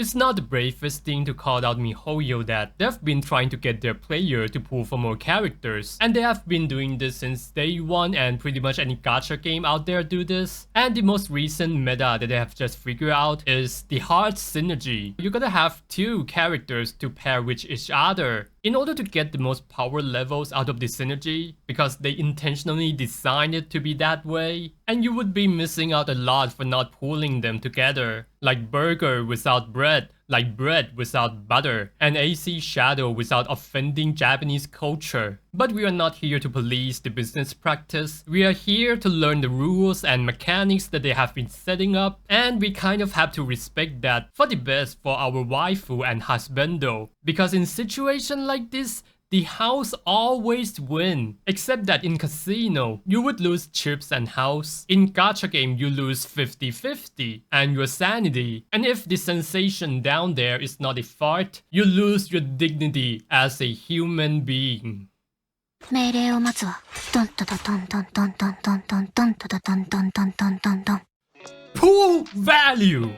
It's not the bravest thing to call out MiHoYo that they've been trying to get their player to pull for more characters, and they have been doing this since day one, and pretty much any gacha game out there do this. And the most recent meta that they have just figured out is the hard synergy. You're gonna have two characters to pair with each other in order to get the most power levels out of the synergy, because they intentionally designed it to be that way, and you would be missing out a lot for not pulling them together. Like burger without bread, like bread without butter, and AC shadow without offending Japanese culture. But we are not here to police the business practice. We are here to learn the rules and mechanics that they have been setting up, and we kind of have to respect that for the best for our waifu and husbando. Because in situations like this, the house always win. Except that in casino, you would lose chips and house. In gacha game, you lose 50-50 and your sanity. And if the sensation down there is not a fart, you lose your dignity as a human being. 命令を待つわ。トントトトントントントントントントントトトントントントントントン。 Pool value!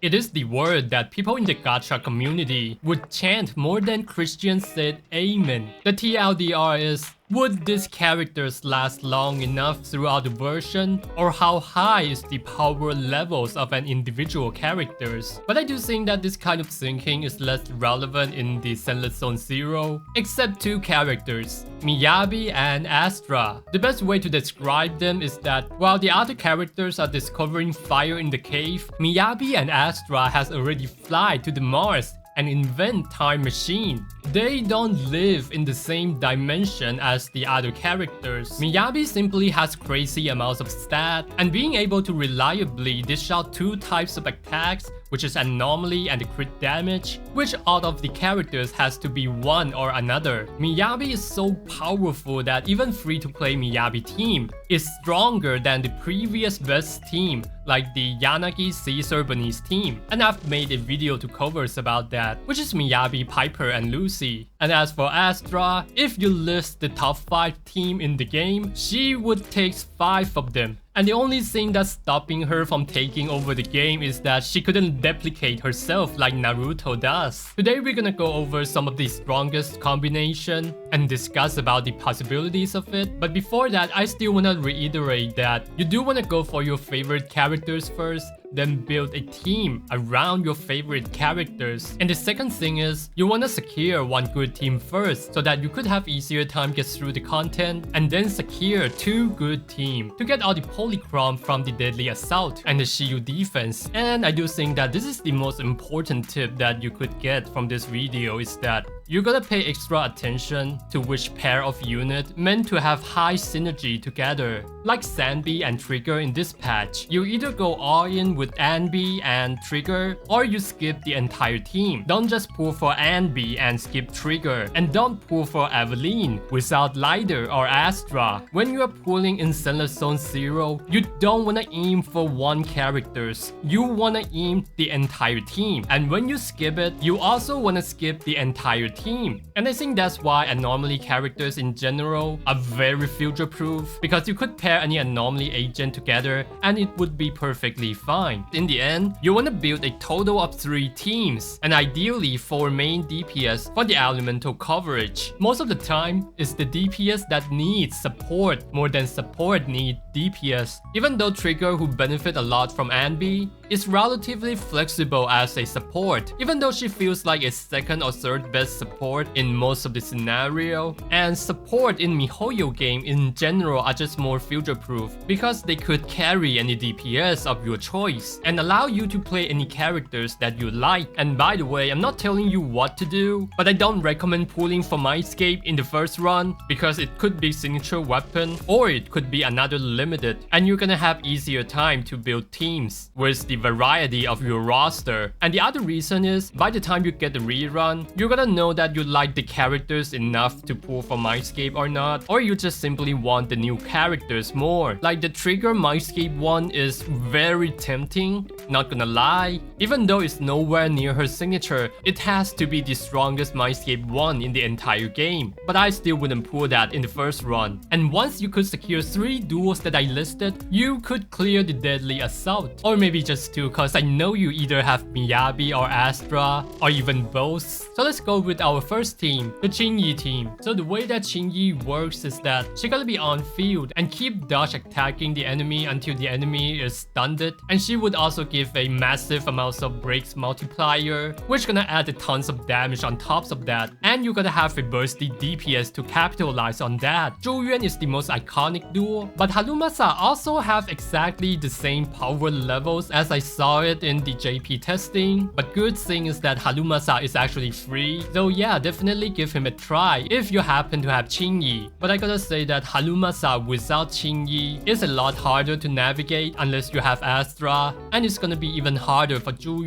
It is the word that people in the gacha community would chant more than Christians said amen. The TLDR is, would these characters last long enough throughout the version, or how high is the power levels of an individual characters? But I do think that this kind of thinking is less relevant in the Zenless Zone Zero, except two characters, Miyabi and Astra. The best way to describe them is that while the other characters are discovering fire in the cave, Miyabi and Astra has already flied to the Mars and invent time machine. They don't live in the same dimension as the other characters. Miyabi simply has crazy amounts of stat, and being able to reliably dish out two types of attacks, which is anomaly and crit damage, which out of the characters has to be one or another. Miyabi is so powerful that even free-to-play Miyabi team is stronger than the previous best team, like the Yanagi Caesar Burnice team. And I've made a video to covers about that, which is Miyabi, Piper, and Lucy. And as for Astra, if you list the top 5 team in the game, she would take 5 of them. And the only thing that's stopping her from taking over the game is that she couldn't duplicate herself like Naruto does. Today we're gonna go over some of the strongest combination and discuss about the possibilities of it. But before that, I still wanna reiterate that you do wanna go for your favorite characters first, then build a team around your favorite characters. And the second thing is, you wanna secure one good team first, so that you could have easier time get through the content, and then secure 2 good teams to get all the polychrome from the deadly assault and the shield defense. And I do think that this is the most important tip that you could get from this video, is that you're gonna pay extra attention to which pair of unit meant to have high synergy together. Like Sanbi and Trigger in this patch, you either go all in with Anbi and Trigger, or you skip the entire team. Don't just pull for Anbi and skip Trigger, and don't pull for Evelyn without Lighter or Astra. When you are pulling in Zenless Zone Zero, you don't wanna aim for one characters. You wanna aim the entire team. And when you skip it, you also wanna skip the entire team. And I think that's why anomaly characters in general are very future-proof, because you could pair any anomaly agent together and it would be perfectly fine. In the end, you want to build a total of 3 teams, and ideally 4 main DPS for the elemental coverage. Most of the time, it's the DPS that needs support more than support need DPS. Even though Trigger, who benefit a lot from Anbi, is relatively flexible as a support, even though she feels like a second or third best support in most of the scenario. And support in MiHoYo game in general are just more future-proof, because they could carry any DPS of your choice and allow you to play any characters that you like. And by the way, I'm not telling you what to do, but I don't recommend pulling for Mindscape in the first run, because it could be signature weapon or it could be another limited, and you're gonna have easier time to build teams with the variety of your roster. And the other reason is, by the time you get the rerun, you're gonna know that you like the characters enough to pull for Mindscape or not, or you just simply want the new characters more. Like the Trigger Mindscape one is very tempting, not gonna lie. Even though it's nowhere near her signature, it has to be the strongest Mindscape one in the entire game. But I still wouldn't pull that in the first run. And once you could secure 3 dual stat that I listed, you could clear the deadly assault. Or maybe just 2, cause I know you either have Miyabi or Astra, or even both. So let's go with our first team, the QingYi team. So the way that QingYi works is that she gotta be on field and keep dodge attacking the enemy until the enemy is stunned. And she would also give a massive amount of breaks multiplier, which gonna add a tons of damage on top of that. And you gotta have a bursty DPS to capitalize on that. Zhu is the most iconic duo, but Halumasa also have exactly the same power levels as I saw it in the JP testing. But good thing is that Halumasa is actually free, so yeah, definitely give him a try if you happen to have QingYi. But I gotta say that Halumasa without QingYi is a lot harder to navigate unless you have Astra, and it's gonna be even harder for Zhu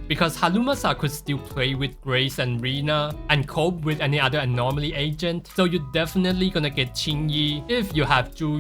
because Halumasa could still play with Grace and Rina and cope with any other anomaly agent, so you're definitely gonna get QingYi if you have Zhu,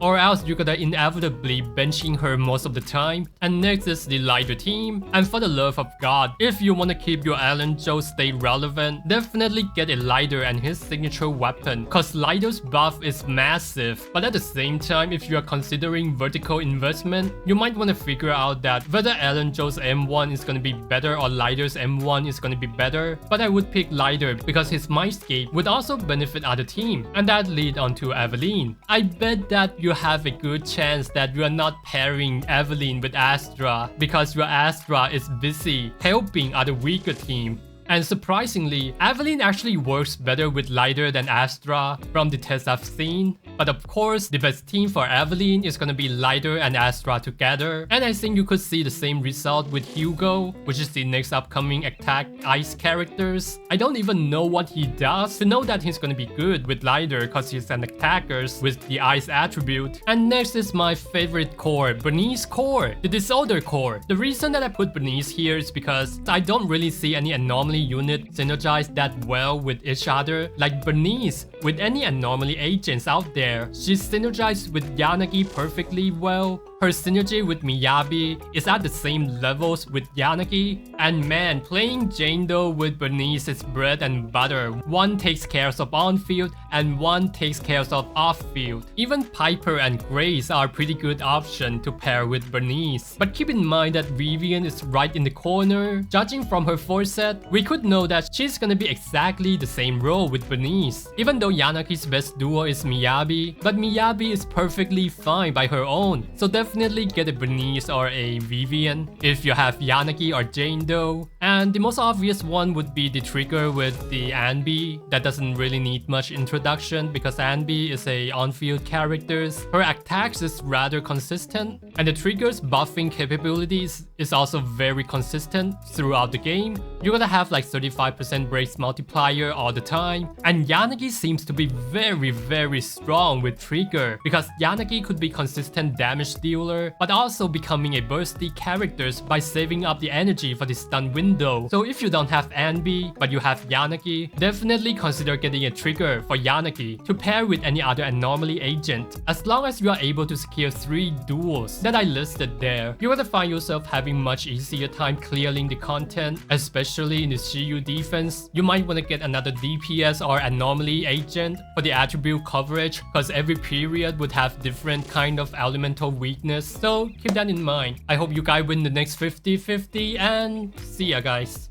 or else you're gonna inevitably benching her most of the time. And next is the Lighter team, and for the love of God, if you wanna keep your Alan Joe stay relevant, definitely get a Lighter and his signature weapon, cause Lighter's buff is massive. But at the same time, if you are considering vertical investment, you might wanna figure out that whether Alan Joe's M1 is gonna be better or Lighter's M1 is gonna be better. But I would pick Lighter because his Mindscape would also benefit other team, and that lead on to Evelyn. I bet that you have a good chance that you are not pairing Evelyn with Astra because your Astra is busy helping other weaker team. And surprisingly, Evelyn actually works better with Lighter than Astra from the tests I've seen. But of course, the best team for Evelyn is gonna be Lighter and Astra together. And I think you could see the same result with Hugo, which is the next upcoming attack ice characters. I don't even know what he does to know that he's gonna be good with Lighter cause he's an attacker with the ice attribute. And next is my favorite core, Burnice core, the Disorder core. The reason that I put Burnice here is because I don't really see any anomaly unit synergize that well with each other like Burnice with any anomaly agents out there. She's synergized with Yanagi perfectly well. Her synergy with Miyabi is at the same levels with Yanagi. And man, playing Jane Doe with Burnice is bread and butter. One takes care of on-field and one takes care of off-field. Even Piper and Grace are a pretty good option to pair with Burnice. But keep in mind that Vivian is right in the corner. Judging from her foreset, we could know that she's gonna be exactly the same role with Burnice. Even though Yanagi's best duo is Miyabi, but Miyabi is perfectly fine by her own. So definitely get a Burnice or a Vivian if you have Yanagi or Jane Doe. And the most obvious one would be the trigger with the Anbi. That doesn't really need much introduction because Anbi is a on-field character. Her attacks is rather consistent, and the trigger's buffing capabilities is also very consistent throughout the game. You're gonna have like 35% breaks multiplier all the time. And Yanagi seems to be very strong with trigger because Yanagi could be consistent damage dealer, but also becoming a bursty character by saving up the energy for the stun window. So if you don't have Anbi, but you have Yanagi, definitely consider getting a trigger for Yanagi to pair with any other anomaly agent. As long as you are able to secure 3 duels that I listed there, you're gonna find yourself having much easier time clearing the content, especially in the CU defense. You might want to get another DPS or anomaly agent for the attribute coverage because every period would have different kind of elemental weakness. So keep that in mind. I hope you guys win the next 50-50 and see ya guys.